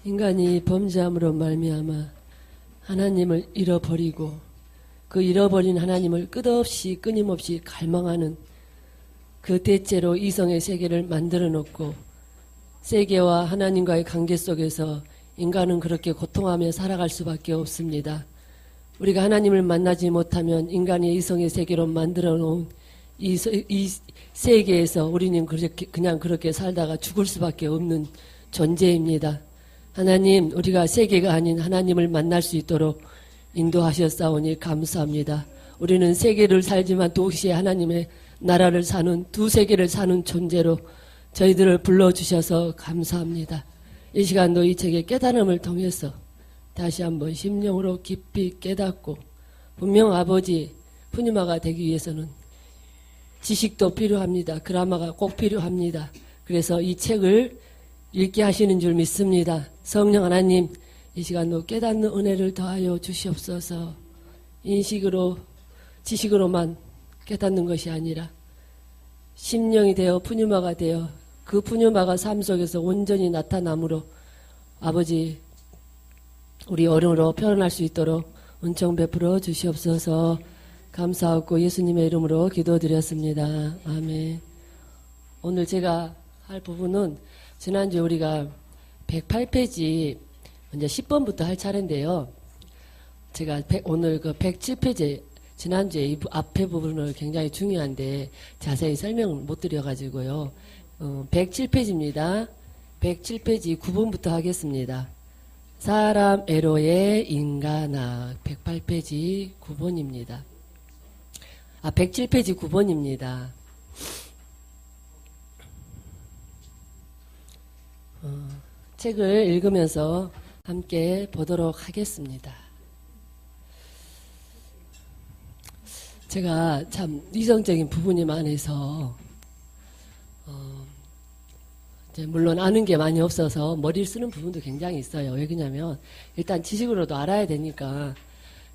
인간이 범죄함으로 말미암아 하나님을 잃어버리고 그 잃어버린 하나님을 끝없이 끊임없이 갈망하는 그 대체로 이성의 세계를 만들어 놓고 세계와 하나님과의 관계 속에서 인간은 그렇게 고통하며 살아갈 수밖에 없습니다. 우리가 하나님을 만나지 못하면 인간이 이성의 세계로 만들어 놓은 이 세계에서 우리는 그냥 그렇게 살다가 죽을 수밖에 없는 존재입니다. 하나님, 우리가 세계가 아닌 하나님을 만날 수 있도록 인도하셨사오니 감사합니다. 우리는 세계를 살지만 동시에 하나님의 나라를 사는 두 세계를 사는 존재로 저희들을 불러주셔서 감사합니다. 이 시간도 이 책의 깨달음을 통해서 다시 한번 심령으로 깊이 깨닫고 분명 아버지 푸니마가 되기 위해서는 지식도 필요합니다. 그라마가 꼭 필요합니다. 그래서 이 책을 읽게 하시는 줄 믿습니다. 성령 하나님, 이 시간도 깨닫는 은혜를 더하여 주시옵소서. 인식으로 지식으로만 깨닫는 것이 아니라 심령이 되어 푸뉴마가 되어 그 푸뉴마가 삶 속에서 온전히 나타남으로 아버지 우리 어른으로 표현할 수 있도록 은총 베풀어 주시옵소서. 감사하고 예수님의 이름으로 기도드렸습니다. 아멘. 오늘 제가 할 부분은 지난주에 우리가 108페이지 이제 10번부터 할 차례인데요. 제가 오늘 그 107페이지 지난주에 이 앞에 부분을 굉장히 중요한데 자세히 설명을 못 드려가지고요. 107페이지입니다. 107페이지 9번부터 하겠습니다. 사람 애로의 인간아. 108페이지 9번입니다. 107페이지 9번입니다. 책을 읽으면서 함께 보도록 하겠습니다. 제가 참 이성적인 부분이 많아서 이제 물론 아는 게 많이 없어서 머리를 쓰는 부분도 굉장히 있어요. 왜 그러냐면 일단 지식으로도 알아야 되니까.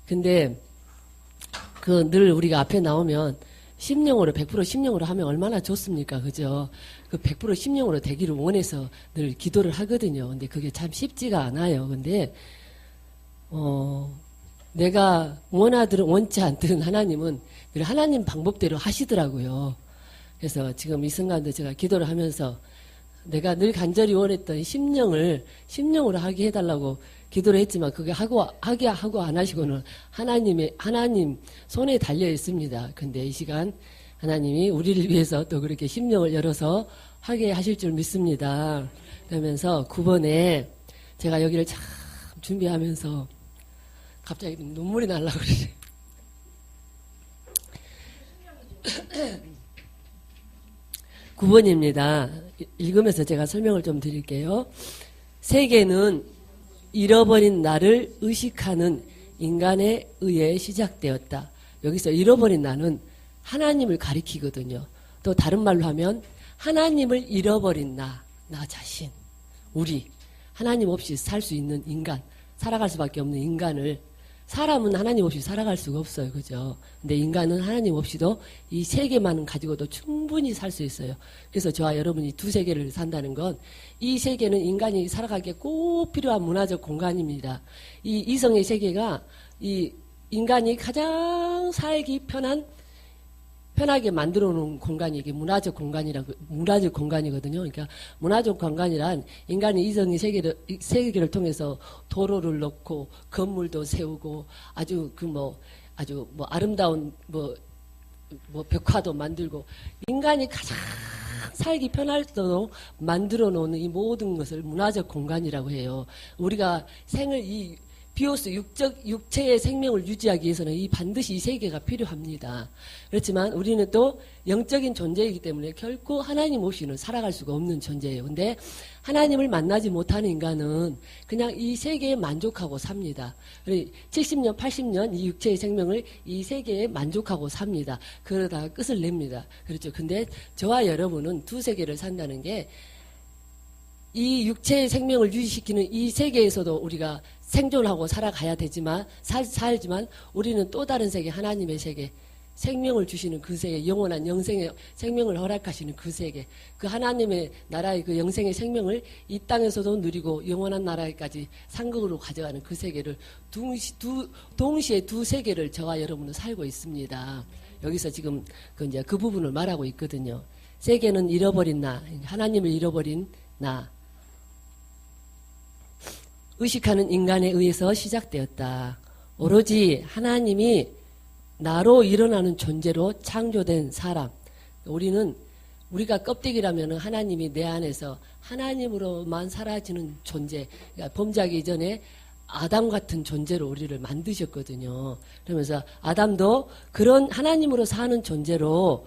근데 그 늘 우리가 앞에 나오면 심령으로 100% 심령으로 하면 얼마나 좋습니까? 그죠? 그 100% 심령으로 되기를 원해서 늘 기도를 하거든요. 근데 그게 참 쉽지가 않아요. 근데 내가 원하든 원치 않든 하나님은 늘 하나님 방법대로 하시더라고요. 그래서 지금 이 순간도 제가 기도를 하면서 내가 늘 간절히 원했던 심령으로 하게 해달라고 기도를 했지만 그게 하고 안 하시고는 하나님 손에 달려 있습니다. 근데 이 시간 하나님이 우리를 위해서 또 그렇게 심령을 열어서 하게 하실 줄 믿습니다. 그러면서 9번에 제가 여기를 참 준비하면서 갑자기 눈물이 날라 그러네. 9번입니다. 읽으면서 제가 설명을 좀 드릴게요. 세계는 잃어버린 나를 의식하는 인간에 의해 시작되었다. 여기서 잃어버린 나는 하나님을 가리키거든요. 또 다른 말로 하면 하나님을 잃어버린 나 자신, 우리 하나님 없이 살 수 있는 인간, 살아갈 수밖에 없는 인간을 사람은 하나님 없이 살아갈 수가 없어요. 그죠? 근데 인간은 하나님 없이도 이 세계만 가지고도 충분히 살 수 있어요. 그래서 저와 여러분이 두 세계를 산다는 건 이 세계는 인간이 살아가기에 꼭 필요한 문화적 공간입니다. 이 이성의 세계가 이 인간이 가장 살기 편하게 만들어 놓은 공간이 이게 문화적 공간이거든요. 그러니까 문화적 공간이란 인간이 이성의 세계를 통해서 도로를 넣고 건물도 세우고 아주 아름다운 벽화도 만들고 인간이 가장 살기 편할 때도 만들어 놓는 이 모든 것을 문화적 공간이라고 해요. 우리가 이 비오스 육체의 생명을 유지하기 위해서는 반드시 이 세계가 필요합니다. 그렇지만 우리는 또 영적인 존재이기 때문에 결코 하나님 없이는 살아갈 수가 없는 존재예요. 근데 하나님을 만나지 못하는 인간은 그냥 이 세계에 만족하고 삽니다. 70년, 80년 이 육체의 생명을 이 세계에 만족하고 삽니다. 그러다가 끝을 냅니다. 그렇죠. 근데 저와 여러분은 두 세계를 산다는 게 이 육체의 생명을 유지시키는 이 세계에서도 우리가 생존하고 살아가야 되지만 살지만 우리는 또 다른 세계, 하나님의 세계, 생명을 주시는 그 세계, 영원한 영생의 생명을 허락하시는 그 세계, 그 하나님의 나라의 그 영생의 생명을 이 땅에서도 누리고 영원한 나라에까지 상급으로 가져가는 그 세계를 동시에 두 세계를 저와 여러분은 살고 있습니다. 여기서 지금 이제 그 부분을 말하고 있거든요. 세계는 잃어버린 나, 하나님을 잃어버린 나, 의식하는 인간에 의해서 시작되었다. 오로지 하나님이 나로 일어나는 존재로 창조된 사람. 우리가 껍데기라면 하나님이 내 안에서 하나님으로만 사라지는 존재. 그러니까 범죄하기 이전에 아담 같은 존재로 우리를 만드셨거든요. 그러면서 아담도 그런 하나님으로 사는 존재로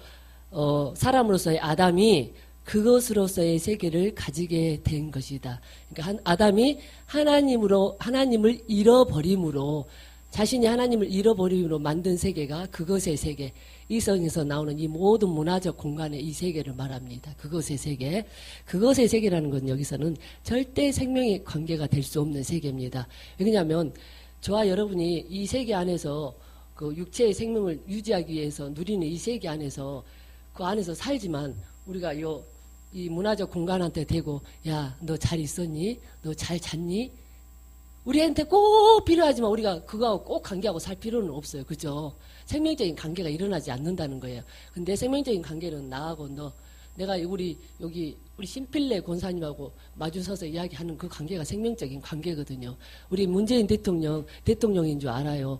사람으로서의 아담이 그것으로서의 세계를 가지게 된 것이다. 그러니까 아담이 하나님을 잃어버림으로, 자신이 하나님을 잃어버림으로 만든 세계가 그것의 세계, 이성에서 나오는 이 모든 문화적 공간의 이 세계를 말합니다. 그것의 세계. 그것의 세계라는 건 여기서는 절대 생명의 관계가 될 수 없는 세계입니다. 왜냐하면 저와 여러분이 이 세계 안에서 그 육체의 생명을 유지하기 위해서 누리는 이 세계 안에서 그 안에서 살지만 우리가 이 문화적 공간한테 대고, 야, 너 잘 있었니? 너 잘 잤니? 우리한테 꼭 필요하지만 우리가 그거하고 꼭 관계하고 살 필요는 없어요. 그죠? 생명적인 관계가 일어나지 않는다는 거예요. 근데 생명적인 관계는 나하고 내가 우리 신필래 권사님하고 마주서서 이야기하는 그 관계가 생명적인 관계거든요. 우리 문재인 대통령인 줄 알아요.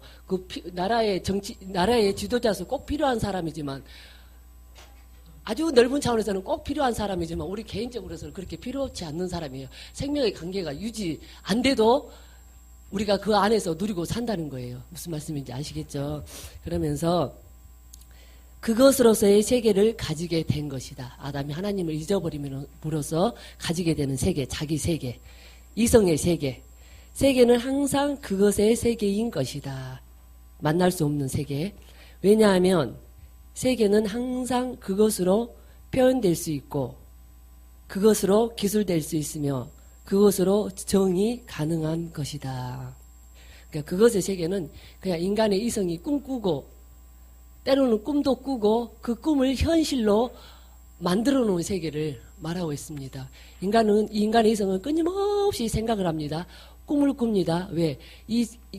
나라의 지도자로서 꼭 필요한 사람이지만, 아주 넓은 차원에서는 꼭 필요한 사람이지만 우리 개인적으로서는 그렇게 필요치 않는 사람이에요. 생명의 관계가 유지 안 돼도 우리가 그 안에서 누리고 산다는 거예요. 무슨 말씀인지 아시겠죠? 그러면서 그것으로서의 세계를 가지게 된 것이다. 아담이 하나님을 잊어버림으로써 가지게 되는 세계, 자기 세계, 이성의 세계. 세계는 항상 그것의 세계인 것이다. 만날 수 없는 세계. 왜냐하면 세계는 항상 그것으로 표현될 수 있고 그것으로 기술될 수 있으며 그것으로 정이 가능한 것이다. 그러니까 그것의 세계는 그냥 인간의 이성이 꿈꾸고 때로는 꿈도 꾸고 그 꿈을 현실로 만들어 놓은 세계를 말하고 있습니다. 인간의 이성은 끊임없이 생각을 합니다. 꿈을 꿉니다. 왜?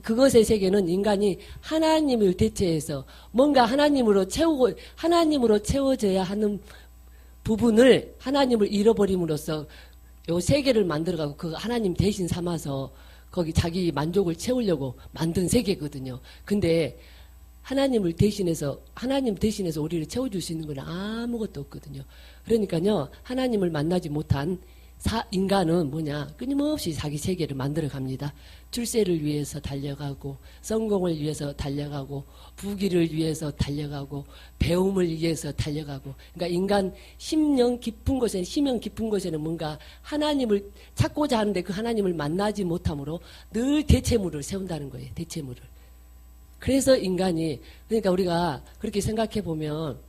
그것의 세계는 인간이 하나님을 대체해서 뭔가 하나님으로 채워져야 하는 부분을 하나님을 잃어버림으로써 요 세계를 만들어가고 그 하나님 대신 삼아서 거기 자기 만족을 채우려고 만든 세계거든요. 근데 하나님 대신해서 우리를 채워줄 수 있는 건 아무것도 없거든요. 그러니까요, 하나님을 만나지 못한 인간은 끊임없이 자기 세계를 만들어 갑니다. 출세를 위해서 달려가고, 성공을 위해서 달려가고, 부귀를 위해서 달려가고, 배움을 위해서 달려가고. 그러니까 인간 심령 깊은 곳에는 뭔가 하나님을 찾고자 하는데 그 하나님을 만나지 못함으로 늘 대체물을 세운다는 거예요. 대체물을. 그래서 그러니까 우리가 그렇게 생각해 보면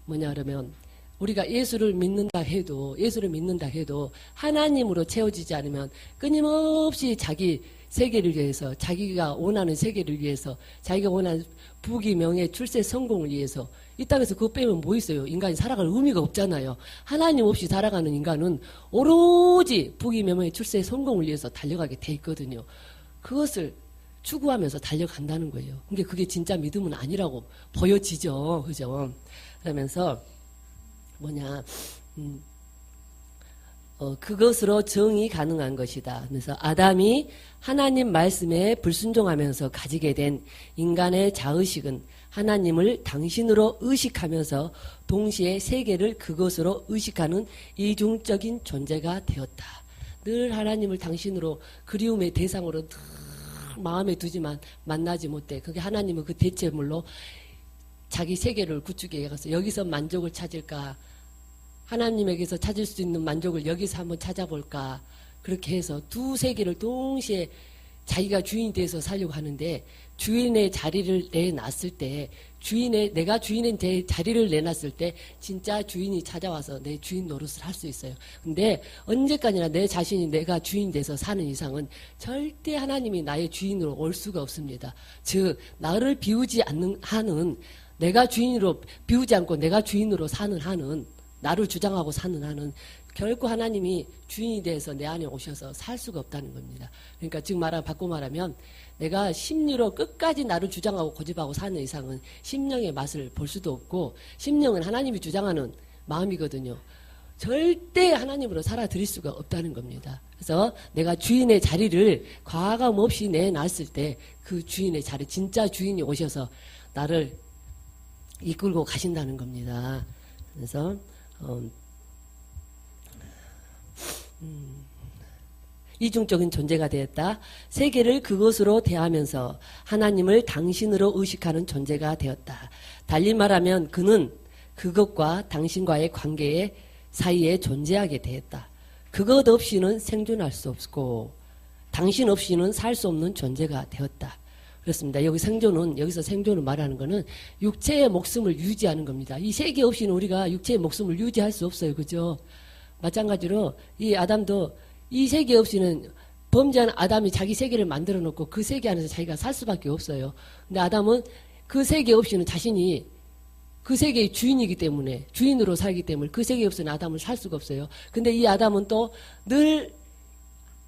그러면 우리가 예수를 믿는다 해도 하나님으로 채워지지 않으면 끊임없이 자기 세계를 위해서, 자기가 원하는 세계를 위해서, 자기가 원하는 부귀, 명예, 출세, 성공을 위해서 이 땅에서 그거 빼면 뭐 있어요? 인간이 살아갈 의미가 없잖아요. 하나님 없이 살아가는 인간은 오로지 부귀, 명예, 출세, 성공을 위해서 달려가게 돼 있거든요. 그것을 추구하면서 달려간다는 거예요. 근데 그게 진짜 믿음은 아니라고 보여지죠. 그죠? 그러면서 그것으로 정이 가능한 것이다. 그래서 아담이 하나님 말씀에 불순종하면서 가지게 된 인간의 자의식은 하나님을 당신으로 의식하면서 동시에 세계를 그것으로 의식하는 이중적인 존재가 되었다. 늘 하나님을 당신으로 그리움의 대상으로 늘 마음에 두지만 만나지 못해. 그게 하나님은 그 대체물로 자기 세계를 구축해 가서 여기서 만족을 찾을까? 하나님에게서 찾을 수 있는 만족을 여기서 한번 찾아볼까? 그렇게 해서 두 세계를 동시에 자기가 주인이 돼서 살려고 하는데 주인의 자리를 내놨을 때 내가 주인의 자리를 내놨을 때 진짜 주인이 찾아와서 내 주인 노릇을 할 수 있어요. 근데 언제까지나 내 자신이 내가 주인 돼서 사는 이상은 절대 하나님이 나의 주인으로 올 수가 없습니다. 즉 나를 비우지 않는 한은 내가 주인으로 비우지 않고 내가 주인으로 사는 한은 나를 주장하고 사는 한은 결코 하나님이 주인이 돼서 내 안에 오셔서 살 수가 없다는 겁니다. 그러니까 즉 바꿔 말하면 내가 심리로 끝까지 나를 주장하고 고집하고 사는 이상은 심령의 맛을 볼 수도 없고 심령은 하나님이 주장하는 마음이거든요. 절대 하나님으로 살아드릴 수가 없다는 겁니다. 그래서 내가 주인의 자리를 과감 없이 내놨을 때 그 주인의 자리, 진짜 주인이 오셔서 나를 이끌고 가신다는 겁니다. 그래서 이중적인 존재가 되었다. 세계를 그것으로 대하면서 하나님을 당신으로 의식하는 존재가 되었다. 달리 말하면 그는 그것과 당신과의 관계 사이에 존재하게 되었다. 그것 없이는 생존할 수 없고 당신 없이는 살 수 없는 존재가 되었다. 그렇습니다. 여기서 생존을 말하는 것은 육체의 목숨을 유지하는 겁니다. 이 세계 없이는 우리가 육체의 목숨을 유지할 수 없어요. 그죠? 마찬가지로 이 아담도 이 세계 없이는 범죄한 아담이 자기 세계를 만들어 놓고 그 세계 안에서 자기가 살 수밖에 없어요. 근데 아담은 그 세계 없이는 자신이 그 세계의 주인이기 때문에 주인으로 살기 때문에 그 세계 없이는 아담은 살 수가 없어요. 근데 이 아담은 또 늘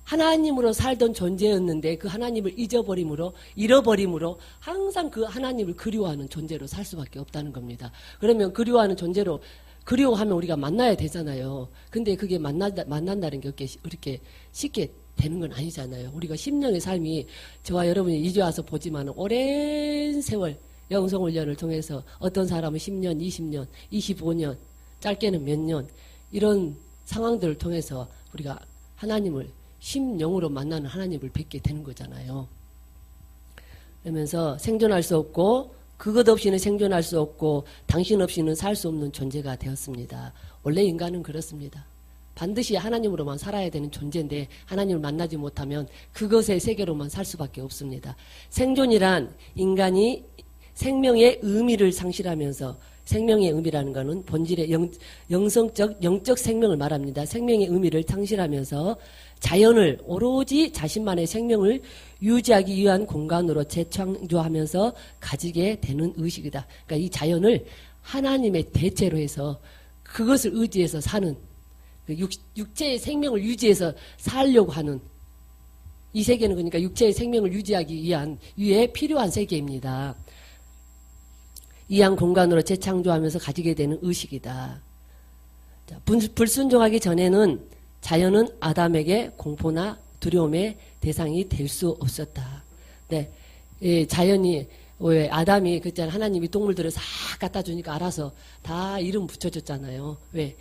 하나님으로 살던 존재였는데 그 하나님을 잃어버림으로 항상 그 하나님을 그리워하는 존재로 살 수밖에 없다는 겁니다. 그러면 그리워하는 존재로 그리워하면 우리가 만나야 되잖아요. 근데 그게 만난다는 게 이렇게 쉽게 되는 건 아니잖아요. 우리가 10년의 삶이 저와 여러분이 이제 와서 보지만 오랜 세월 영성훈련을 통해서 어떤 사람은 10년, 20년, 25년, 짧게는 몇 년 이런 상황들을 통해서 우리가 하나님을 심령으로 만나는 하나님을 뵙게 되는 거잖아요. 그러면서 생존할 수 없고 그것 없이는 생존할 수 없고 당신 없이는 살 수 없는 존재가 되었습니다. 원래 인간은 그렇습니다. 반드시 하나님으로만 살아야 되는 존재인데 하나님을 만나지 못하면 그것의 세계로만 살 수밖에 없습니다. 생존이란 인간이 생명의 의미를 상실하면서 생명의 의미라는 것은 본질의 영적 생명을 말합니다. 생명의 의미를 상실하면서 자연을 오로지 자신만의 생명을 유지하기 위한 공간으로 재창조하면서 가지게 되는 의식이다. 그러니까 이 자연을 하나님의 대체로 해서 그것을 의지해서 사는 육체의 생명을 유지해서 살려고 하는 이 세계는 그러니까 육체의 생명을 유지하기 위해 필요한 세계입니다. 이한 공간으로 재창조하면서 가지게 되는 의식이다. 자, 불순종하기 전에는 자연은 아담에게 공포나 두려움의 대상이 될 수 없었다. 네, 자연이 왜 아담이 그랬잖아. 하나님이 동물들을 싹 갖다 주니까 알아서 다 이름 붙여줬잖아요. 왜?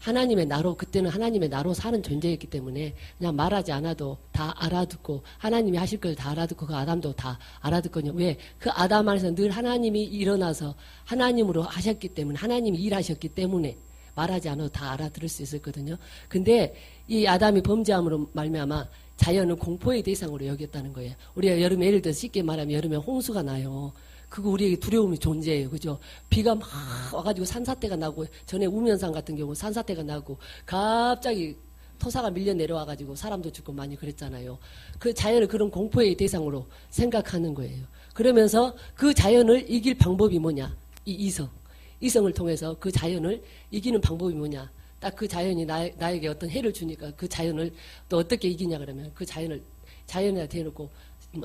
하나님의 나로 그때는 하나님의 나로 사는 존재였기 때문에 그냥 말하지 않아도 다 알아듣고 하나님이 하실 걸 다 알아듣고 그 아담도 다 알아듣거든요. 왜? 그 아담 안에서 늘 하나님이 일어나서 하나님으로 하셨기 때문에 하나님이 일하셨기 때문에 말하지 않아도 다 알아들을 수 있었거든요. 근데 이 아담이 범죄함으로 말미암아 자연은 공포의 대상으로 여겼다는 거예요. 우리가 여름에 예를 들어서 쉽게 말하면 여름에 홍수가 나요. 그거 우리에게 두려움이 존재해요. 그죠? 비가 막 와가지고 산사태가 나고, 전에 우면산 같은 경우 산사태가 나고, 갑자기 토사가 밀려 내려와가지고 사람도 죽고 많이 그랬잖아요. 그 자연을 그런 공포의 대상으로 생각하는 거예요. 그러면서 그 자연을 이길 방법이 뭐냐? 이성을 통해서 그 자연을 이기는 방법이 뭐냐? 딱 그 자연이 나에게 어떤 해를 주니까 그 자연을 또 어떻게 이기냐 그러면 그 자연에다 대놓고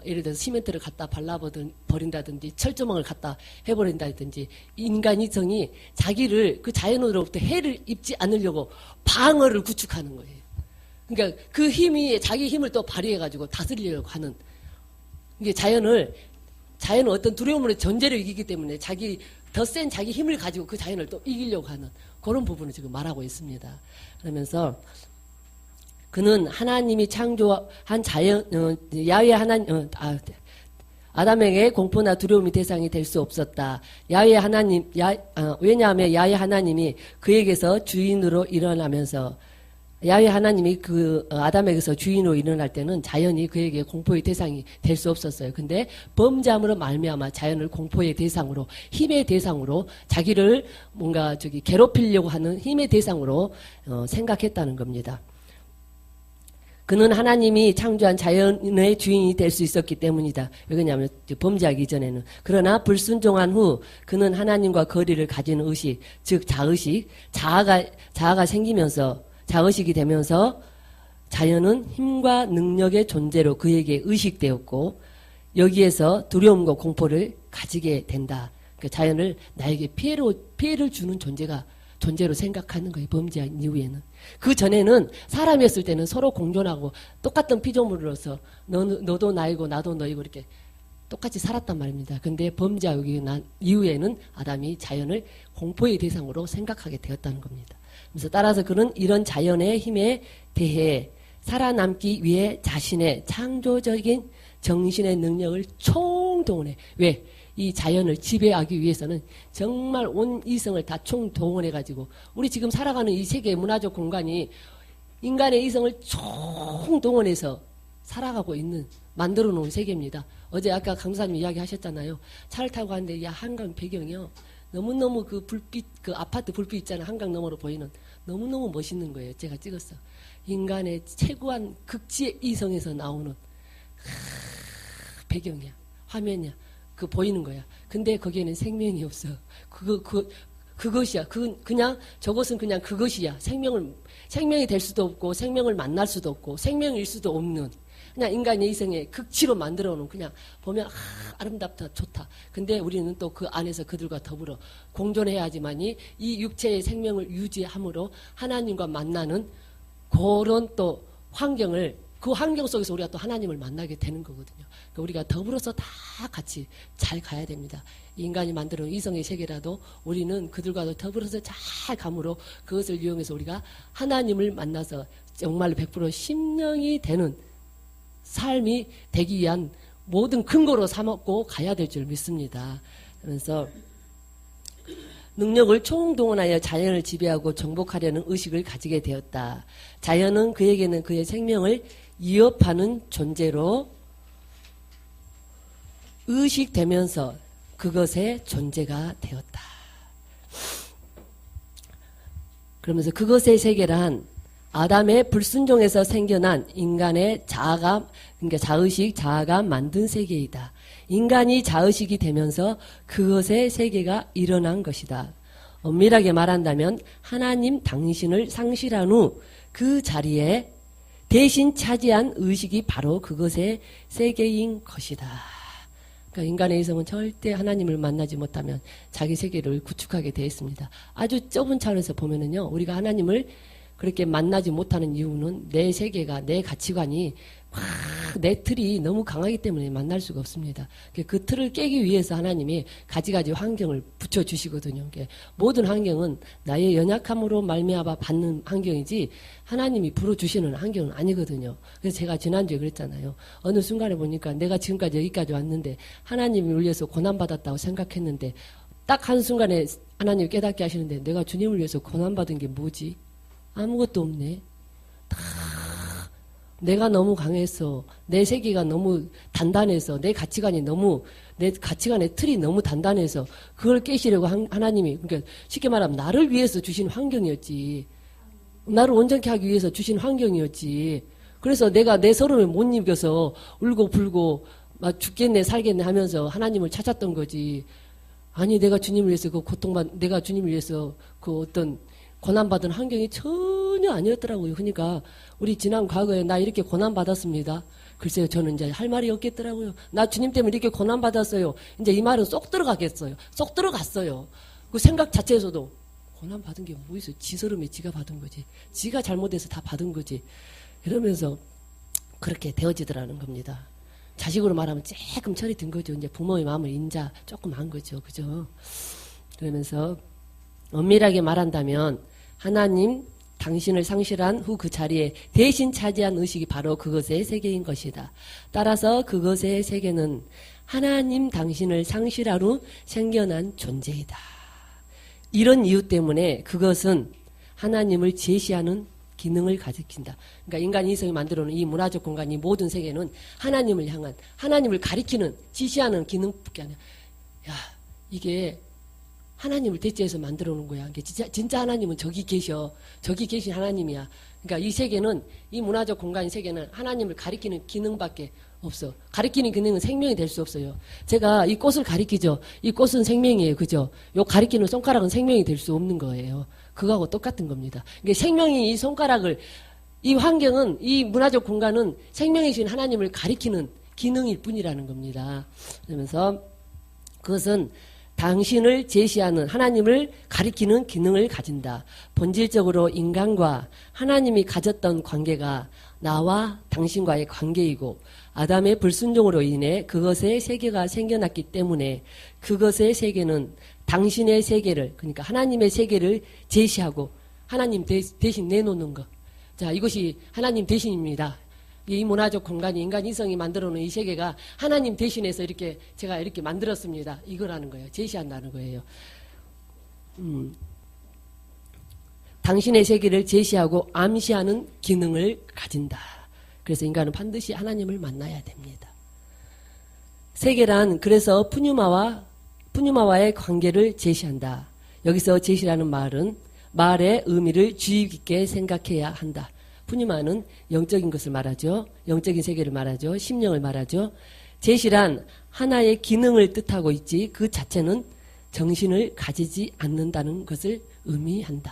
예를 들어서 시멘트를 갖다 발라버린다든지 철조망을 갖다 해버린다든지 인간이성이 자기를 그 자연으로부터 해를 입지 않으려고 방어를 구축하는 거예요. 그러니까 그 힘이 자기 힘을 또 발휘해가지고 다스리려고 하는 이게 자연은 어떤 두려움으로 전제를 이기기 때문에 더 센 자기 힘을 가지고 그 자연을 또 이기려고 하는 그런 부분을 지금 말하고 있습니다. 그러면서 그는 하나님이 창조한 야훼 하나님, 아담에게 공포나 두려움이 대상이 될 수 없었다. 왜냐하면 야훼 하나님이 그에게서 주인으로 일어나면서 야훼 하나님이 아담에게서 주인으로 일어날 때는 자연이 그에게 공포의 대상이 될 수 없었어요. 근데 범죄함으로 말미암아 자연을 공포의 대상으로, 힘의 대상으로, 자기를 뭔가 괴롭히려고 하는 힘의 대상으로 생각했다는 겁니다. 그는 하나님이 창조한 자연의 주인이 될 수 있었기 때문이다. 왜 그러냐면 범죄하기 이전에는. 그러나 불순종한 후 그는 하나님과 거리를 가지는 의식, 즉 자의식, 자아가 생기면서, 자의식이 되면서 자연은 힘과 능력의 존재로 그에게 의식되었고, 여기에서 두려움과 공포를 가지게 된다. 그러니까 자연을 나에게 피해를 주는 존재로 생각하는 거예요. 범죄한 이후에는. 그 전에는 사람이었을 때는 서로 공존하고 똑같은 피조물로서 너도 나이고 나도 너이고 이렇게 똑같이 살았단 말입니다. 근데 범죄하고 난 이후에는 아담이 자연을 공포의 대상으로 생각하게 되었다는 겁니다. 그래서 따라서 그는 이런 자연의 힘에 대해 살아남기 위해 자신의 창조적인 정신의 능력을 총동원해. 왜? 이 자연을 지배하기 위해서는 정말 온 이성을 다 총동원해가지고, 우리 지금 살아가는 이 세계 문화적 공간이 인간의 이성을 총동원해서 살아가고 있는, 만들어 놓은 세계입니다. 어제 아까 강사님 이야기 하셨잖아요. 차를 타고 갔는데, 야, 한강 배경이요. 너무너무 그 불빛, 그 아파트 불빛 있잖아요. 한강 너머로 보이는. 너무너무 멋있는 거예요. 제가 찍었어. 인간의 최고한 극지의 이성에서 나오는 배경이야. 화면이야. 그 보이는 거야. 근데 거기에는 생명이 없어. 그것이야. 그냥 저것은 그냥 그것이야. 생명이 될 수도 없고 생명을 만날 수도 없고 생명일 수도 없는, 그냥 인간의 이성의 극치로 만들어 놓은, 그냥 보면 아름답다, 좋다. 근데 우리는 또 그 안에서 그들과 더불어 공존해야지만이 이 육체의 생명을 유지함으로 하나님과 만나는 그런 또 환경을, 그 환경 속에서 우리가 또 하나님을 만나게 되는 거거든요. 그러니까 우리가 더불어서 다 같이 잘 가야 됩니다. 인간이 만드는 이성의 세계라도 우리는 그들과도 더불어서 잘 감으로 그것을 이용해서 우리가 하나님을 만나서 정말 100% 심령이 되는 삶이 되기 위한 모든 근거로 삼고 가야 될 줄 믿습니다. 그래서 능력을 총동원하여 자연을 지배하고 정복하려는 의식을 가지게 되었다. 자연은 그에게는 그의 생명을 위협하는 존재로 의식되면서 그것의 존재가 되었다. 그러면서 그것의 세계란 아담의 불순종에서 생겨난 인간의 자아가, 그러니까 자의식, 자아가 만든 세계이다. 인간이 자의식이 되면서 그것의 세계가 일어난 것이다. 엄밀하게 말한다면 하나님 당신을 상실한 후 그 자리에 대신 차지한 의식이 바로 그것의 세계인 것이다. 그러니까 인간의 이성은 절대 하나님을 만나지 못하면 자기 세계를 구축하게 되어 있습니다. 아주 좁은 차원에서 보면은요, 우리가 하나님을 그렇게 만나지 못하는 이유는 내 세계가, 내 가치관이 내 틀이 너무 강하기 때문에 만날 수가 없습니다. 그 틀을 깨기 위해서 하나님이 가지가지 환경을 붙여주시거든요. 모든 환경은 나의 연약함으로 말미암아 받는 환경이지 하나님이 불어주시는 환경은 아니거든요. 그래서 제가 지난주에 그랬잖아요. 어느 순간에 보니까 내가 지금까지 여기까지 왔는데 하나님을 위해서 고난받았다고 생각했는데 딱 한순간에 하나님이 깨닫게 하시는데 내가 주님을 위해서 고난받은 게 뭐지? 아무것도 없네. 다 내가 너무 강해서, 내 세계가 너무 단단해서, 내 가치관의 틀이 너무 단단해서 그걸 깨시려고 하나님이, 그러니까 쉽게 말하면 나를 위해서 주신 환경이었지. 나를 온전케 하기 위해서 주신 환경이었지. 그래서 내가 내 서름에 못 이겨서 울고 불고 막 죽겠네 살겠네 하면서 하나님을 찾았던 거지. 아니 내가 주님을 위해서 내가 주님을 위해서 그 어떤 고난받은 환경이 전혀 아니었더라고요. 그러니까 우리 지난 과거에 나 이렇게 고난받았습니다. 글쎄요, 저는 이제 할 말이 없겠더라고요. 나 주님 때문에 이렇게 고난받았어요. 이제 이 말은 쏙 들어가겠어요. 쏙 들어갔어요. 그 생각 자체에서도 고난받은 게 뭐 있어요. 지 서름에 지가 받은 거지. 지가 잘못해서 다 받은 거지. 이러면서 그렇게 되어지더라는 겁니다. 자식으로 말하면 조금 철이 든 거죠. 이제 부모의 마음을 인자 조금 한 거죠. 그죠? 그러면서 엄밀하게 말한다면 하나님 당신을 상실한 후 그 자리에 대신 차지한 의식이 바로 그것의 세계인 것이다. 따라서 그것의 세계는 하나님 당신을 상실한 후 생겨난 존재이다. 이런 이유 때문에 그것은 하나님을 제시하는 기능을 가리킨다. 그러니까 인간 이성이 만들어 놓은 이 문화적 공간이 모든 세계는 하나님을 향한, 하나님을 가리키는, 지시하는 기능밖에 아니야. 야, 이게 하나님을 대체해서 만들어 놓은 거야. 이게 진짜 하나님은 저기 계셔. 저기 계신 하나님이야. 그러니까 이 세계는, 이 문화적 공간 세계는 하나님을 가리키는 기능밖에 없어. 가리키는 기능은 생명이 될 수 없어요. 제가 이 꽃을 가리키죠. 이 꽃은 생명이에요. 그죠? 요 가리키는 손가락은 생명이 될 수 없는 거예요. 그거하고 똑같은 겁니다. 그러니까 생명이 이 손가락을, 이 환경은, 이 문화적 공간은 생명이신 하나님을 가리키는 기능일 뿐이라는 겁니다. 그러면서 그것은 당신을 제시하는, 하나님을 가리키는 기능을 가진다. 본질적으로 인간과 하나님이 가졌던 관계가 나와 당신과의 관계이고, 아담의 불순종으로 인해 그것의 세계가 생겨났기 때문에 그것의 세계는 당신의 세계를, 그러니까 하나님의 세계를 제시하고 하나님 대신 내놓는 것. 자, 이것이 하나님 대신입니다. 이 문화적 공간이, 인간 이성이 만들어 놓은 이 세계가 하나님 대신해서 이렇게 제가 이렇게 만들었습니다. 이거라는 거예요. 제시한다는 거예요. 당신의 세계를 제시하고 암시하는 기능을 가진다. 그래서 인간은 반드시 하나님을 만나야 됩니다. 세계란 그래서 푸뉴마와의 관계를 제시한다. 여기서 제시라는 말의 의미를 주의 깊게 생각해야 한다. 푸뉴마는 영적인 것을 말하죠. 영적인 세계를 말하죠. 심령을 말하죠. 제시란 하나의 기능을 뜻하고 있지 그 자체는 정신을 가지지 않는다는 것을 의미한다.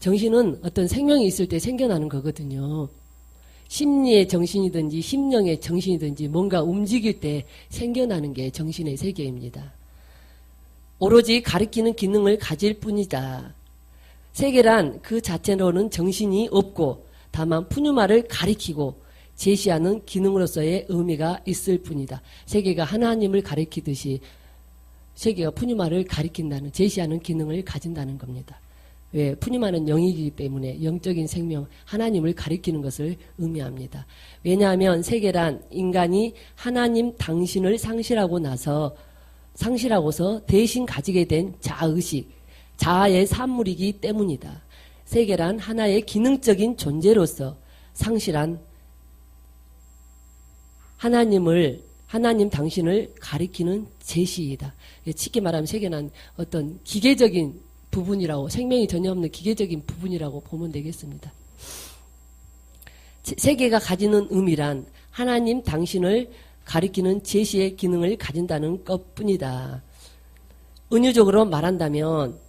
정신은 어떤 생명이 있을 때 생겨나는 거거든요. 심리의 정신이든지 심령의 정신이든지 뭔가 움직일 때 생겨나는 게 정신의 세계입니다. 오로지 가리키는 기능을 가질 뿐이다. 세계란 그 자체로는 정신이 없고 다만 푸뉴마를 가리키고 제시하는 기능으로서의 의미가 있을 뿐이다. 세계가 하나님을 가리키듯이 세계가 푸뉴마를 가리킨다는, 제시하는 기능을 가진다는 겁니다. 왜? 푸뉴마는 영이기 때문에 영적인 생명, 하나님을 가리키는 것을 의미합니다. 왜냐하면 세계란 인간이 하나님 당신을 상실하고서 대신 가지게 된 자아의식, 자아의 산물이기 때문이다. 세계란 하나의 기능적인 존재로서 상실한 하나님 당신을 가리키는 제시이다. 쉽게 말하면 세계는 어떤 기계적인 부분이라고, 생명이 전혀 없는 기계적인 부분이라고 보면 되겠습니다. 세계가 가지는 의미란 하나님 당신을 가리키는 제시의 기능을 가진다는 것뿐이다. 은유적으로 말한다면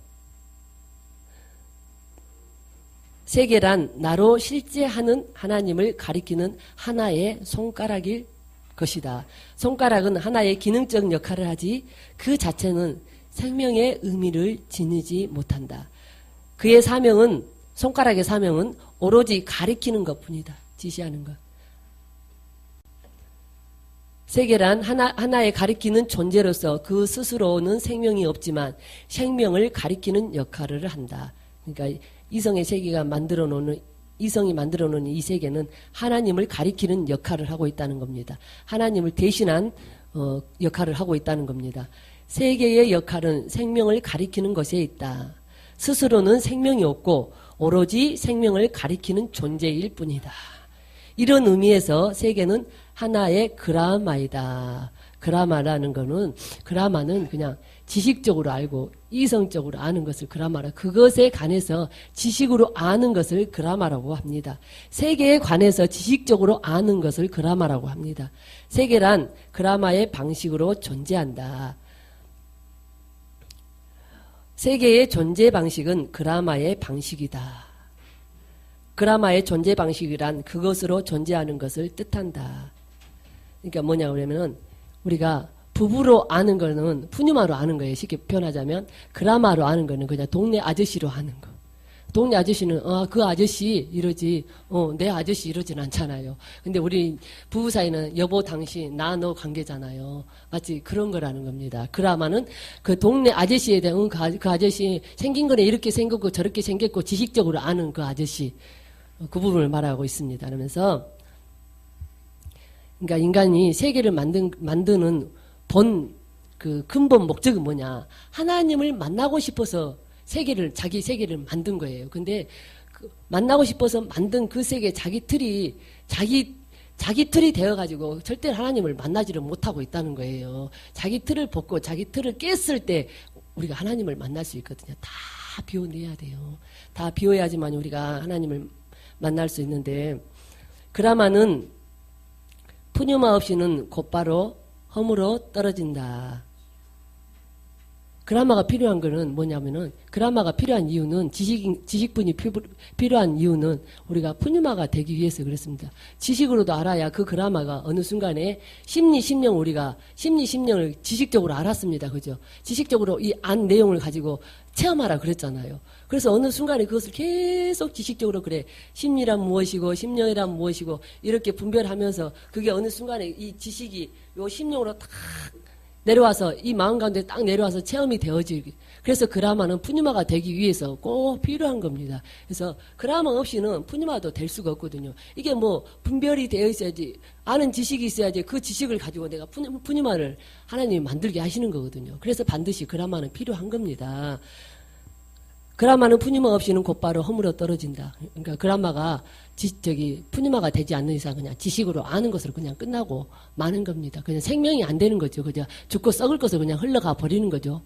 세계란 나로 실제하는 하나님을 가리키는 하나의 손가락일 것이다. 손가락은 하나의 기능적 역할을 하지 그 자체는 생명의 의미를 지니지 못한다. 그의 사명은, 손가락의 사명은 오로지 가리키는 것뿐이다. 지시하는 것. 세계란 하나의 가리키는 존재로서 그 스스로는 생명이 없지만 생명을 가리키는 역할을 한다. 그러니까 이성의 세계가 이성이 만들어 놓은 이 세계는 하나님을 가리키는 역할을 하고 있다는 겁니다. 하나님을 대신한 역할을 하고 있다는 겁니다. 세계의 역할은 생명을 가리키는 것에 있다. 스스로는 생명이 없고 오로지 생명을 가리키는 존재일 뿐이다. 이런 의미에서 세계는 하나의 그라마이다. 그라마는 그냥 지식적으로 알고 이성적으로 아는 것을 그라마라. 그것에 관해서 지식으로 아는 것을 그라마라고 합니다. 세계에 관해서 지식적으로 아는 것을 그라마라고 합니다. 세계란 그라마의 방식으로 존재한다. 세계의 존재 방식은 그라마의 방식이다. 그라마의 존재 방식이란 그것으로 존재하는 것을 뜻한다. 그러니까 뭐냐 그러면은 우리가 부부로 아는 거는 푸뉴마로 아는 거예요. 쉽게 표현하자면 그라마로 아는 거는 그냥 동네 아저씨로 아는 거. 동네 아저씨는 그 아저씨 이러지 내 아저씨 이러진 않잖아요. 근데 우리 부부 사이는 여보 당신 나 너 관계잖아요. 마치 그런 거라는 겁니다. 그라마는 그 동네 아저씨에 대한 그 아저씨 생긴 거는 이렇게 생겼고 저렇게 생겼고 지식적으로 아는 그 아저씨 그 부분을 말하고 있습니다. 그러면서 그러니까 인간이 세계를 만드는 근본 목적은 뭐냐? 하나님을 만나고 싶어서 자기 세계를 만든 거예요. 근데 만나고 싶어서 만든 그 세계 자기 틀이 되어가지고 절대 하나님을 만나지를 못하고 있다는 거예요. 자기 틀을 벗고 자기 틀을 깼을 때 우리가 하나님을 만날 수 있거든요. 다 비워내야 돼요. 다 비워야지만 우리가 하나님을 만날 수 있는데, 그라마는 푸뉴마 없이는 곧바로 험으로 떨어진다. 그라마가 필요한 거는 뭐냐면은, 그라마가 필요한 이유는, 지식분이 필요한 이유는 우리가 푸뉴마가 되기 위해서 그렇습니다. 지식으로도 알아야 그 그라마가 어느 순간에 우리가 심령을 지식적으로 알았습니다. 그죠? 지식적으로 이 안 내용을 가지고 체험하라 그랬잖아요. 그래서 어느 순간에 그것을 계속 지식적으로 그래. 심리란 무엇이고, 심령이란 무엇이고, 이렇게 분별하면서 그게 어느 순간에 이 지식이 요 심령으로 딱 내려와서 이 마음 가운데 딱 내려와서 체험이 되어지기. 그래서 그라마는 푸뉴마가 되기 위해서 꼭 필요한 겁니다. 그래서 그라마 없이는 푸뉴마도 될 수가 없거든요. 이게 뭐 분별이 되어 있어야지, 아는 지식이 있어야지 그 지식을 가지고 내가 푸뉴마를 하나님이 만들게 하시는 거거든요. 그래서 반드시 그라마는 필요한 겁니다. 그라마는 푸뉴마 없이는 곧바로 험으로 떨어진다. 그러니까 그라마가 푸뉴마가 되지 않는 이상 그냥 지식으로 아는 것으로 그냥 끝나고 마는 겁니다. 그냥 생명이 안 되는 거죠. 그죠? 죽고 썩을 것을 그냥 흘러가 버리는 거죠.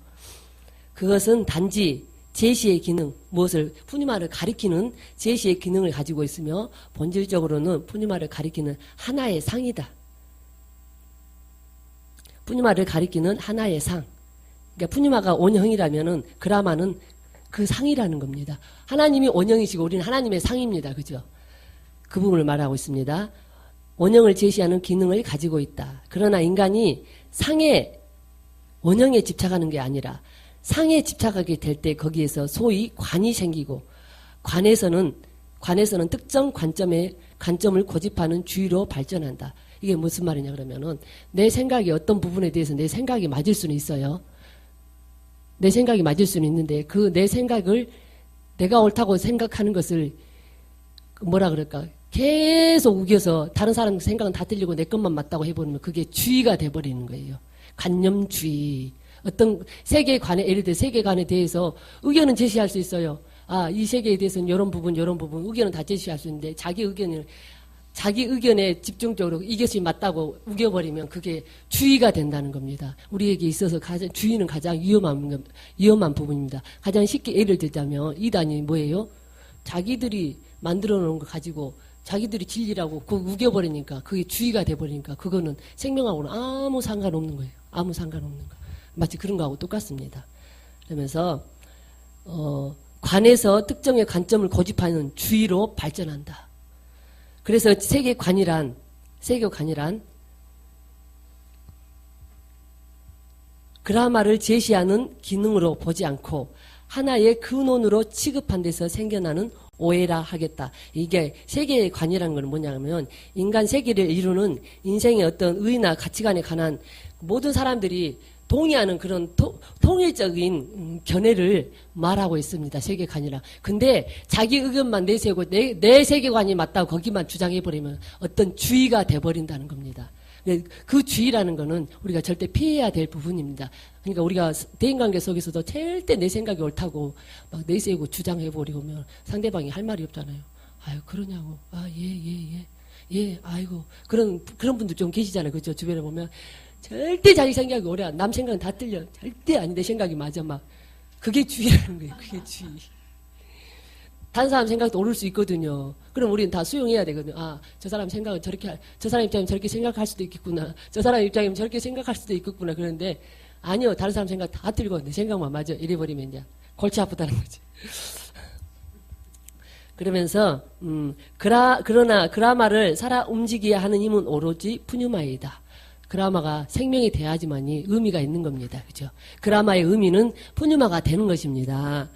그것은 단지 제시의 기능, 무엇을 푸뉴마를 가리키는 제시의 기능을 가지고 있으며 본질적으로는 푸뉴마를 가리키는 하나의 상이다. 푸뉴마를 가리키는 하나의 상. 그러니까 푸뉴마가 원형이라면은 그라마는 그 상이라는 겁니다. 하나님이 원형이시고 우리는 하나님의 상입니다. 그죠? 그 부분을 말하고 있습니다. 원형을 제시하는 기능을 가지고 있다. 그러나 인간이 상의 원형에 집착하는 게 아니라 상에 집착하게 될 때 거기에서 소위 관이 생기고, 관에서는 특정 관점을 고집하는 주의로 발전한다. 이게 무슨 말이냐 그러면은, 내 생각이 어떤 부분에 대해서 내 생각이 맞을 수는 있어요. 내 생각이 맞을 수는 있는데 그 내 생각을, 내가 옳다고 생각하는 것을 뭐라 그럴까, 계속 우겨서 다른 사람 생각은 다 틀리고 내 것만 맞다고 해버리면 그게 주의가 돼버리는 거예요. 관념주의. 어떤 세계관에, 예를 들어 세계관에 대해서 의견은 제시할 수 있어요. 아, 이 세계에 대해서는 이런 부분 의견은 다 제시할 수 있는데 자기 의견에 집중적으로 이것이 맞다고 우겨버리면 그게 주의가 된다는 겁니다. 우리에게 있어서 주의는 가장 위험한 부분입니다. 가장 쉽게 예를 들자면 이단이 뭐예요? 자기들이 만들어 놓은 거 가지고 자기들이 진리라고 그거 우겨버리니까 그게 주의가 돼버리니까 그거는 생명하고는 아무 상관없는 거예요. 아무 상관없는 거. 마치 그런 거하고 똑같습니다. 그러면서 관에서 특정의 관점을 고집하는 주의로 발전한다. 그래서 세계관이란 그라마를 제시하는 기능으로 보지 않고 하나의 근원으로 취급한 데서 생겨나는 오해라 하겠다. 이게 세계관이라는 건 뭐냐면 인간 세계를 이루는 인생의 어떤 의나 가치관에 관한 모든 사람들이 동의하는 그런 통일적인 견해를 말하고 있습니다. 세계관이라. 근데 자기 의견만 내세우고 내 세계관이 맞다고 거기만 주장해버리면 어떤 주의가 돼버린다는 겁니다. 그 주의라는 거는 우리가 절대 피해야 될 부분입니다. 그러니까 우리가 대인관계 속에서도 절대 내 생각이 옳다고 막 내세우고 주장해버리면 상대방이 할 말이 없잖아요. 아유, 그러냐고. 아, 예, 아이고. 그런 분들 좀 계시잖아요. 그죠? 주변에 보면. 절대 자기 생각이 옳아. 남 생각은 다 틀려. 절대 아니, 내 생각이 맞아. 막. 그게 주의라는 거예요. 그게 주의. 다른 사람 생각도 옳을 수 있거든요. 그럼 우리는 다 수용해야 되거든요. 아, 저 사람 생각은 저 사람 입장이면 저렇게 생각할 수도 있겠구나. 저 사람 입장이면 저렇게 생각할 수도 있겠구나. 그런데, 아니요. 다른 사람 생각 다 틀리고 내 생각만 맞아. 이래버리면 이제 골치 아프다는 거지. 그러면서, 그러나 그라마를 살아 움직여야 하는 힘은 오로지 푸뉴마이다. 그라마가 생명이 돼야지만이 의미가 있는 겁니다. 그죠? 그라마의 의미는 푸뉴마가 되는 것입니다.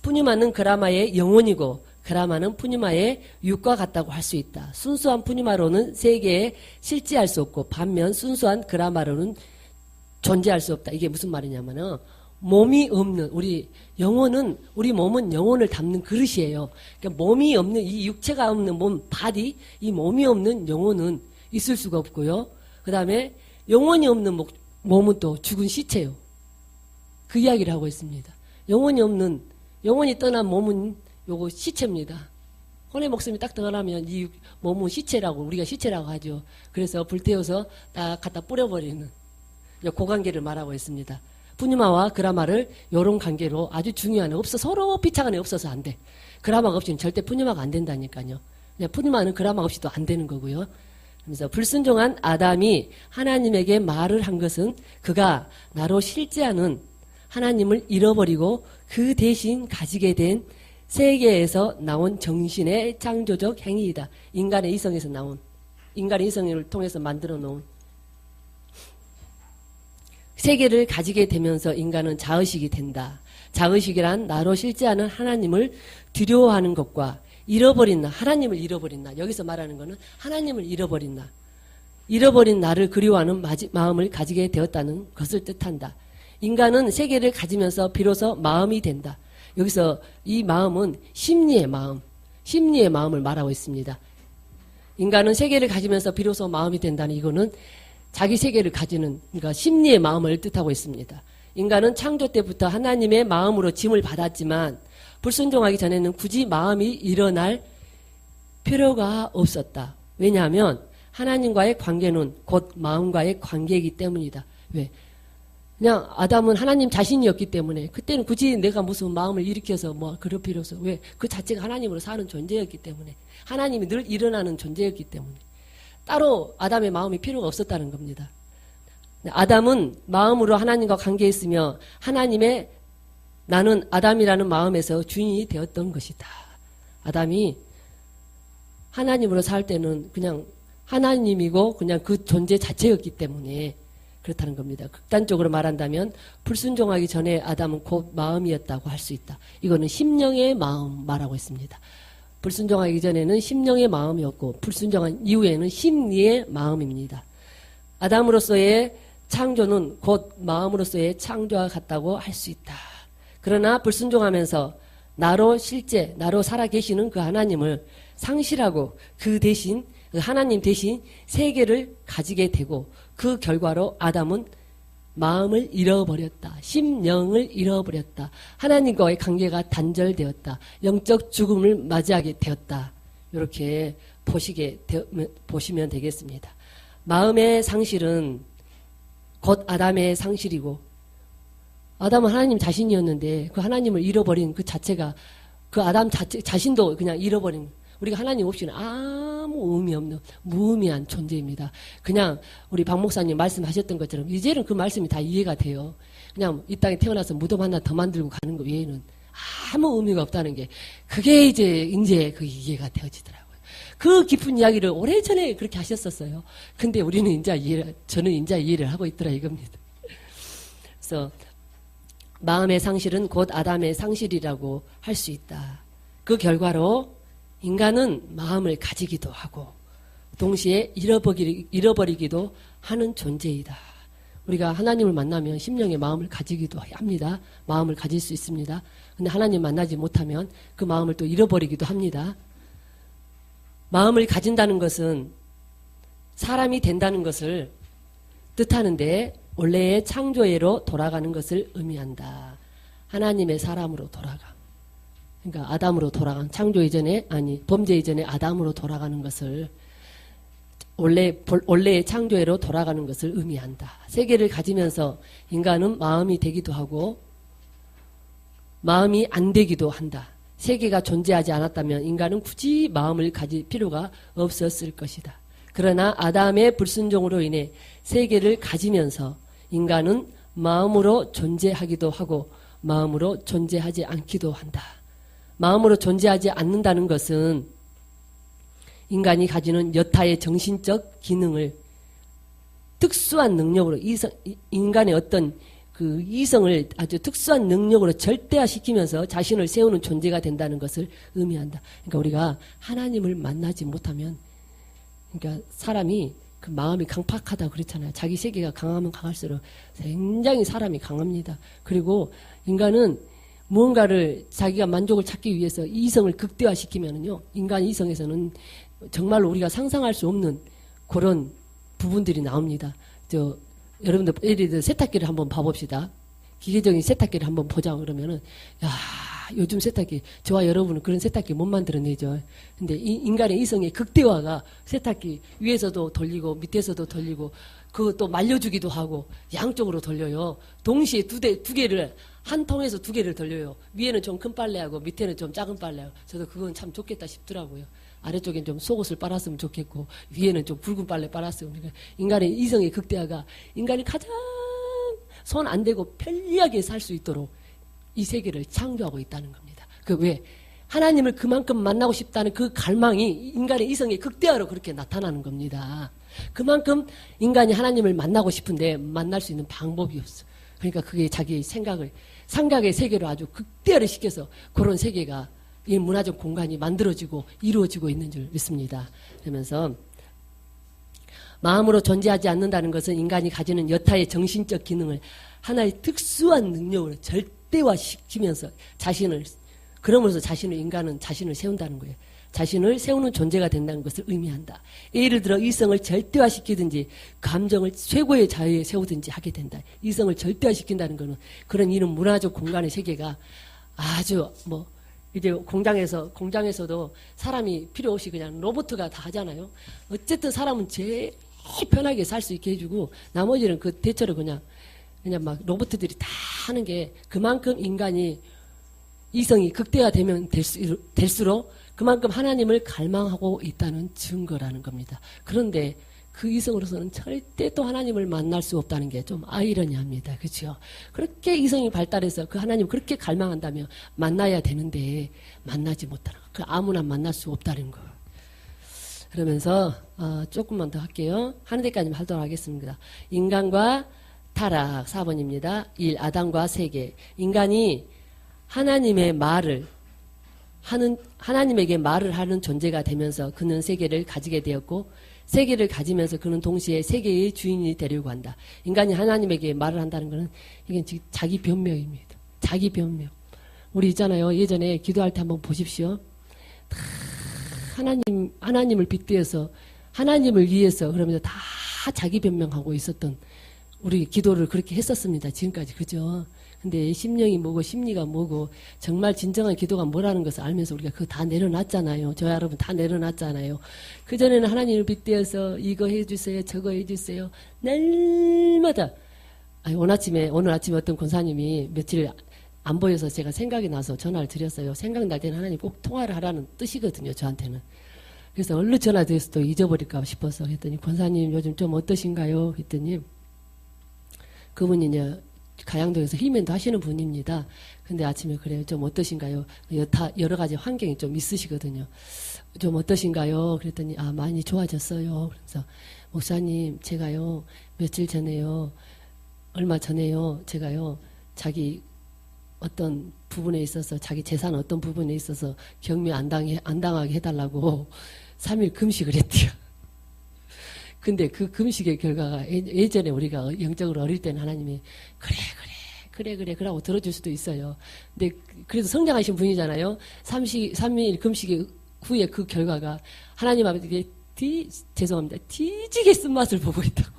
푸뉴마는 그라마의 영혼이고 그라마는 푸뉴마의 육과 같다고 할 수 있다. 순수한 푸뉴마로는 세계에 실제할 수 없고 반면 순수한 그라마로는 존재할 수 없다. 이게 무슨 말이냐면은 몸이 없는 우리 몸은 영혼을 담는 그릇이에요. 그러니까 몸이 없는 이 육체가 없는 몸, 바디, 이 몸이 없는 영혼은 있을 수가 없고요. 그 다음에 영혼이 없는 몸은 또 죽은 시체요. 그 이야기를 하고 있습니다. 영혼이 떠난 몸은 요거 시체입니다. 혼의 목숨이 딱 들어가면 이 몸은 시체라고, 우리가 시체라고 하죠. 그래서 불태워서 딱 갖다 뿌려버리는 그 관계를 말하고 있습니다. 푸뉴마와 그라마를 요런 관계로 아주 중요한, 서로 비차간에 없어서 안 돼. 그라마가 없이는 절대 푸뉴마가 안 된다니까요. 푸뉴마는 그라마 없이도 안 되는 거고요. 그래서 불순종한 아담이 하나님에게 말을 한 것은 그가 나로 실제하는 하나님을 잃어버리고 그 대신 가지게 된 세계에서 나온 정신의 창조적 행위이다. 인간의 이성에서 나온, 인간의 이성을 통해서 만들어 놓은 세계를 가지게 되면서 인간은 자의식이 된다. 자의식이란 나로 실제하는 하나님을 두려워하는 것과 잃어버린 나, 하나님을 잃어버린 나. 여기서 말하는 것은 하나님을 잃어버린 나. 잃어버린 나를 그리워하는 마음을 가지게 되었다는 것을 뜻한다. 인간은 세계를 가지면서 비로소 마음이 된다. 여기서 이 마음은 심리의 마음, 심리의 마음을 말하고 있습니다. 인간은 세계를 가지면서 비로소 마음이 된다는 이거는 자기 세계를 가지는, 그러니까 심리의 마음을 뜻하고 있습니다. 인간은 창조 때부터 하나님의 마음으로 짐을 받았지만 불순종하기 전에는 굳이 마음이 일어날 필요가 없었다. 왜냐하면 하나님과의 관계는 곧 마음과의 관계이기 때문이다. 왜? 그냥 아담은 하나님 자신이었기 때문에 그때는 굳이 내가 무슨 마음을 일으켜서 뭐 그럴 필요 없어. 왜? 그 자체가 하나님으로 사는 존재였기 때문에, 하나님이 늘 일어나는 존재였기 때문에 따로 아담의 마음이 필요가 없었다는 겁니다. 아담은 마음으로 하나님과 관계했으며 하나님의 나는 아담이라는 마음에서 주인이 되었던 것이다. 아담이 하나님으로 살 때는 그냥 하나님이고 그냥 그 존재 자체였기 때문에 그렇다는 겁니다. 극단적으로 말한다면 불순종하기 전에 아담은 곧 마음이었다고 할 수 있다. 이거는 심령의 마음 말하고 있습니다. 불순종하기 전에는 심령의 마음이었고 불순종한 이후에는 심리의 마음입니다. 아담으로서의 창조는 곧 마음으로서의 창조와 같다고 할 수 있다. 그러나 불순종하면서 나로 실제, 나로 살아계시는 그 하나님을 상실하고 그 대신, 그 하나님 대신 세계를 가지게 되고 그 결과로 아담은 마음을 잃어버렸다. 심령을 잃어버렸다. 하나님과의 관계가 단절되었다. 영적 죽음을 맞이하게 되었다. 이렇게 보시면 되겠습니다. 마음의 상실은 곧 아담의 상실이고, 아담은 하나님 자신이었는데 그 하나님을 잃어버린 그 자체가 그 아담 자신도 그냥 잃어버린, 우리가 하나님 없이는 아무 의미 없는 무의미한 존재입니다. 그냥 우리 박 목사님 말씀하셨던 것처럼 이제는 그 말씀이 다 이해가 돼요. 그냥 이 땅에 태어나서 무덤 하나 더 만들고 가는 것 외에는 아무 의미가 없다는 게, 그게 이제 그 이해가 되어지더라고요. 그 깊은 이야기를 오래전에 그렇게 하셨었어요. 근데 우리는 저는 이제 이해를 하고 있더라 이겁니다. 그래서 마음의 상실은 곧 아담의 상실이라고 할 수 있다. 그 결과로 인간은 마음을 가지기도 하고 동시에 잃어버리기도 하는 존재이다. 우리가 하나님을 만나면 심령의 마음을 가지기도 합니다. 마음을 가질 수 있습니다. 근데 하나님 만나지 못하면 그 마음을 또 잃어버리기도 합니다. 마음을 가진다는 것은 사람이 된다는 것을 뜻하는데 원래의 창조예로 돌아가는 것을 의미한다. 하나님의 사람으로 돌아가. 그러니까 아담으로 돌아간, 창조 이전에, 범죄 이전에 아담으로 돌아가는 것을 원래의 창조예로 돌아가는 것을 의미한다. 세계를 가지면서 인간은 마음이 되기도 하고 마음이 안 되기도 한다. 세계가 존재하지 않았다면 인간은 굳이 마음을 가질 필요가 없었을 것이다. 그러나 아담의 불순종으로 인해 세계를 가지면서 인간은 마음으로 존재하기도 하고 마음으로 존재하지 않기도 한다. 마음으로 존재하지 않는다는 것은 인간이 가지는 여타의 정신적 기능을 특수한 능력으로 인간의 어떤 그 이성을 아주 특수한 능력으로 절대화시키면서 자신을 세우는 존재가 된다는 것을 의미한다. 그러니까 우리가 하나님을 만나지 못하면, 그러니까 사람이 그 마음이 강팍하다 그랬잖아요. 자기 세계가 강하면 강할수록 굉장히 사람이 강합니다. 그리고 인간은 무언가를 자기가 만족을 찾기 위해서 이성을 극대화시키면은요, 인간 이성에서는 정말로 우리가 상상할 수 없는 그런 부분들이 나옵니다. 여러분들 예를 들어 세탁기를 한번 봐봅시다. 기계적인 세탁기를 한번 보자 그러면은, 야, 요즘 세탁기, 저와 여러분은 그런 세탁기 못 만들어내죠. 근데 인간의 이성의 극대화가 세탁기 위에서도 돌리고 밑에서도 돌리고 그것도 말려주기도 하고 양쪽으로 돌려요. 동시에 두 개를 한 통에서 두 개를 돌려요. 위에는 좀 큰 빨래하고 밑에는 좀 작은 빨래하고. 저도 그건 참 좋겠다 싶더라고요. 아래쪽엔 좀 속옷을 빨았으면 좋겠고 위에는 좀 붉은 빨래 빨았으면. 그러니까 인간의 이성의 극대화가 인간이 가장 손 안 대고 편리하게 살 수 있도록 이 세계를 창조하고 있다는 겁니다. 그 왜? 하나님을 그만큼 만나고 싶다는 그 갈망이 인간의 이성의 극대화로 그렇게 나타나는 겁니다. 그만큼 인간이 하나님을 만나고 싶은데 만날 수 있는 방법이 없어. 그러니까 그게 자기 생각의 세계로 아주 극대화를 시켜서 그런 세계가 이 문화적 공간이 만들어지고 이루어지고 있는 줄 믿습니다. 그러면서 마음으로 존재하지 않는다는 것은 인간이 가지는 여타의 정신적 기능을 하나의 특수한 능력으로 절대화시키면서 그러면서 인간은 자신을 세운다는 거예요. 자신을 세우는 존재가 된다는 것을 의미한다. 예를 들어 이성을 절대화시키든지 감정을 최고의 자유에 세우든지 하게 된다. 이성을 절대화시킨다는 것은 그런 이런 문화적 공간의 세계가 아주 이제 공장에서도 사람이 필요 없이 그냥 로봇가 다 하잖아요. 어쨌든 사람은 제일 편하게 살 수 있게 해주고 나머지는 그 대체로 그냥 막 로봇들이 다 하는 게 그만큼 인간이 이성이 극대화되면 될수록 그만큼 하나님을 갈망하고 있다는 증거라는 겁니다. 그런데 그 이성으로서는 절대 또 하나님을 만날 수 없다는 게 좀 아이러니합니다. 그렇죠? 그렇게 이성이 발달해서 그 하나님 그렇게 갈망한다면 만나야 되는데 만나지 못하는 거. 그 아무나 만날 수 없다는 거. 그러면서 조금만 더 할게요. 하는 데까지만 하도록 하겠습니다. 인간과 타락 4번입니다. 1. 아담과 세계. 인간이 하나님에게 말을 하는 존재가 되면서 그는 세계를 가지게 되었고 세계를 가지면서 그는 동시에 세계의 주인이 되려고 한다. 인간이 하나님에게 말을 한다는 것은 이게 자기 변명입니다. 자기 변명. 우리 있잖아요. 예전에 기도할 때 한번 보십시오. 다 하나님을 빗대어서 하나님을 위해서 그러면서 다 자기 변명하고 있었던 우리 기도를 그렇게 했었습니다. 지금까지. 그죠? 근데 심령이 뭐고 심리가 뭐고 정말 진정한 기도가 뭐라는 것을 알면서 우리가 그거 다 내려놨잖아요. 저와 여러분 다 내려놨잖아요. 그전에는 하나님을 빗대어서 이거 해주세요. 저거 해주세요. 날마다 오늘 아침에 어떤 권사님이 며칠 안 보여서 제가 생각이 나서 전화를 드렸어요. 생각날 때는 하나님 꼭 통화를 하라는 뜻이거든요. 저한테는. 그래서 얼른 전화드려서 또 잊어버릴까 싶어서 했더니 권사님 요즘 좀 어떠신가요? 했더니 그분이 이제 가양동에서 힐맨도 하시는 분입니다. 근데 아침에 그래요. 좀 어떠신가요? 여러 가지 환경이 좀 있으시거든요. 좀 어떠신가요? 그랬더니 많이 좋아졌어요. 그래서 목사님 제가요 며칠 전에요 얼마 전에요 제가요 자기 어떤 부분에 있어서 자기 재산 어떤 부분에 있어서 경매 안 당하게 해달라고 3일 금식을 했대요. 근데 그 금식의 결과가 예전에 우리가 영적으로 어릴 때는 하나님이 그러고 들어줄 수도 있어요. 근데 그래도 성장하신 분이잖아요. 3일 금식 후에 그 결과가 하나님 앞에 죄송합니다. 뒤지게 쓴맛을 보고 있다고.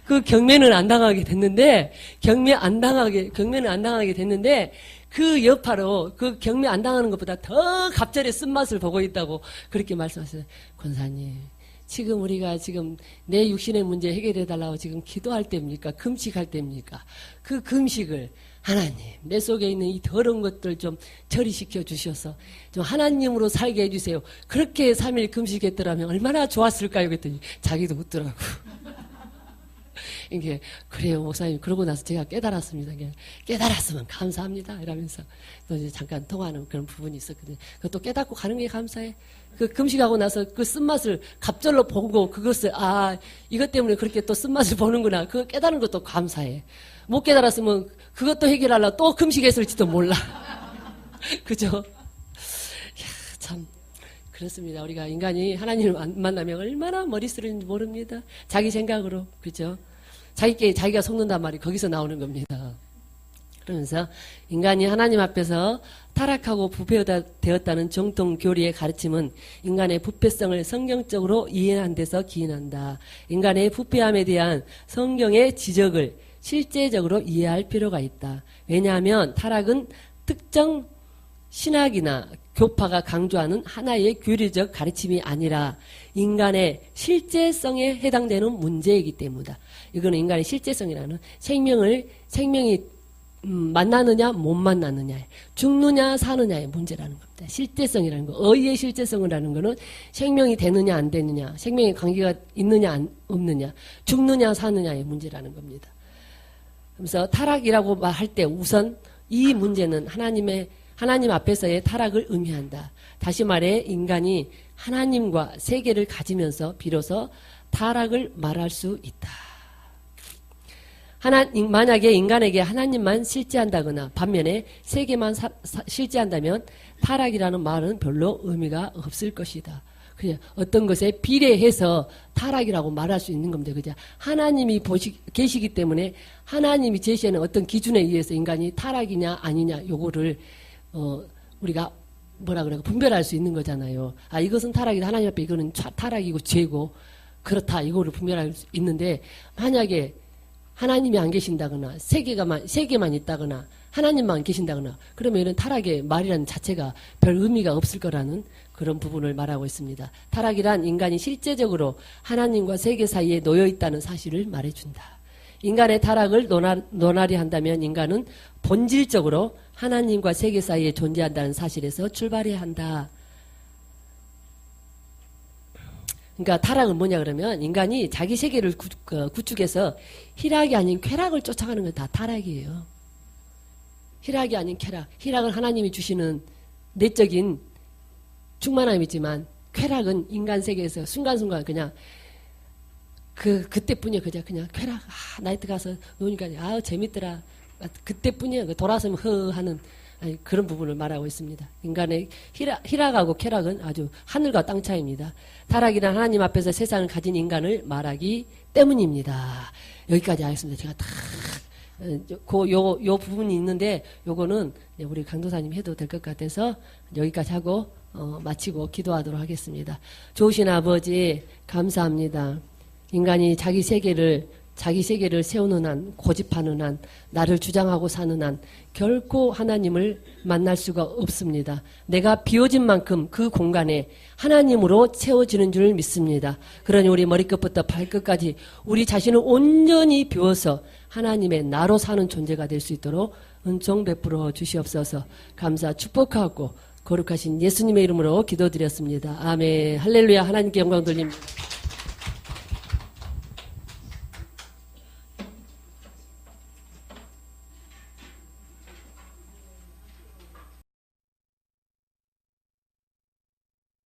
그 경매는 안 당하게 됐는데 경매는 안 당하게 됐는데 그 여파로 그 경매 안 당하는 것보다 더 갑절의 쓴맛을 보고 있다고 그렇게 말씀하셨어요. 권사님. 지금 우리가 내 육신의 문제 해결해달라고 지금 기도할 때입니까? 금식할 때입니까? 그 금식을 하나님 내 속에 있는 이 더러운 것들 좀 처리시켜 주셔서 좀 하나님으로 살게 해주세요. 그렇게 3일 금식했더라면 얼마나 좋았을까요? 그랬더니 자기도 웃더라고. 이게 그래요 목사님. 그러고 나서 제가 깨달았습니다. 깨달았으면 감사합니다 이러면서 또 이제 잠깐 통화하는 그런 부분이 있었거든요. 그것도 깨닫고 가는 게 감사해. 그 금식하고 나서 그 쓴맛을 갑절로 보고 그것을 이것 때문에 그렇게 또 쓴맛을 보는구나. 그거 깨달은 것도 감사해. 못 깨달았으면 그것도 해결하려고 또 금식했을지도 몰라. 그죠? 참 그렇습니다. 우리가 인간이 하나님을 만나면 얼마나 머리 쓰는지 모릅니다. 자기 생각으로. 그죠? 자기가 속는단 말이 거기서 나오는 겁니다. 그러면서 인간이 하나님 앞에서 타락하고 부패되었다는 정통 교리의 가르침은 인간의 부패성을 성경적으로 이해한 데서 기인한다. 인간의 부패함에 대한 성경의 지적을 실제적으로 이해할 필요가 있다. 왜냐하면 타락은 특정 신학이나 교파가 강조하는 하나의 교리적 가르침이 아니라 인간의 실제성에 해당되는 문제이기 때문이다. 이거는 인간의 실제성이라는 생명이 만나느냐 못 만나느냐, 죽느냐 사느냐의 문제라는 겁니다. 실제성이라는 거, 의의 실제성이라는 거는 생명이 되느냐 안 되느냐, 생명의 관계가 있느냐 없느냐, 죽느냐 사느냐의 문제라는 겁니다. 그래서 타락이라고 말할 때 우선 이 문제는 하나님 앞에서의 타락을 의미한다. 다시 말해 인간이 하나님과 세계를 가지면서 비로소 타락을 말할 수 있다. 만약에 인간에게 하나님만 실제한다거나 반면에 세계만 실제한다면 타락이라는 말은 별로 의미가 없을 것이다. 그냥 어떤 것에 비례해서 타락이라고 말할 수 있는 겁니다. 그죠? 하나님이 계시기 때문에 하나님이 제시하는 어떤 기준에 의해서 인간이 타락이냐 아니냐 요거를 우리가 분별할 수 있는 거잖아요. 아, 이것은 타락이다. 하나님 앞에 이거는 타락이고 죄고 그렇다. 이거를 분별할 수 있는데 만약에 하나님이 안 계신다거나 세계만 있다거나 하나님만 계신다거나 그러면 이런 타락의 말이라는 자체가 별 의미가 없을 거라는 그런 부분을 말하고 있습니다. 타락이란 인간이 실제적으로 하나님과 세계 사이에 놓여 있다는 사실을 말해준다. 인간의 타락을 논하려 한다면 인간은 본질적으로 하나님과 세계 사이에 존재한다는 사실에서 출발해야 한다. 그러니까 타락은 뭐냐 그러면 인간이 자기 세계를 구축해서 희락이 아닌 쾌락을 쫓아가는 건 다 타락이에요. 희락이 아닌 쾌락. 희락은 하나님이 주시는 내적인 충만함이지만 쾌락은 인간 세계에서 순간순간 그냥 그때뿐이야. 그냥 쾌락. 나이트 가서 노니까 재밌더라. 그때뿐이야. 돌아서면 하는 그런 부분을 말하고 있습니다. 인간의 희락하고 쾌락은 아주 하늘과 땅 차이입니다. 타락이란 하나님 앞에서 세상을 가진 인간을 말하기 때문입니다. 여기까지 하겠습니다. 제가 요 부분이 있는데 요거는 우리 강도사님 해도 될 것 같아서 여기까지 하고 마치고 기도하도록 하겠습니다. 좋으신 아버지 감사합니다. 인간이 자기 세계를 세우는 한, 고집하는 한, 나를 주장하고 사는 한 결코 하나님을 만날 수가 없습니다. 내가 비워진 만큼 그 공간에 하나님으로 채워지는 줄 믿습니다. 그러니 우리 머리끝부터 발끝까지 우리 자신을 온전히 비워서 하나님의 나로 사는 존재가 될 수 있도록 은총 베풀어 주시옵소서. 감사 축복하고 거룩하신 예수님의 이름으로 기도드렸습니다. 아멘. 할렐루야. 하나님께 영광 돌립니다.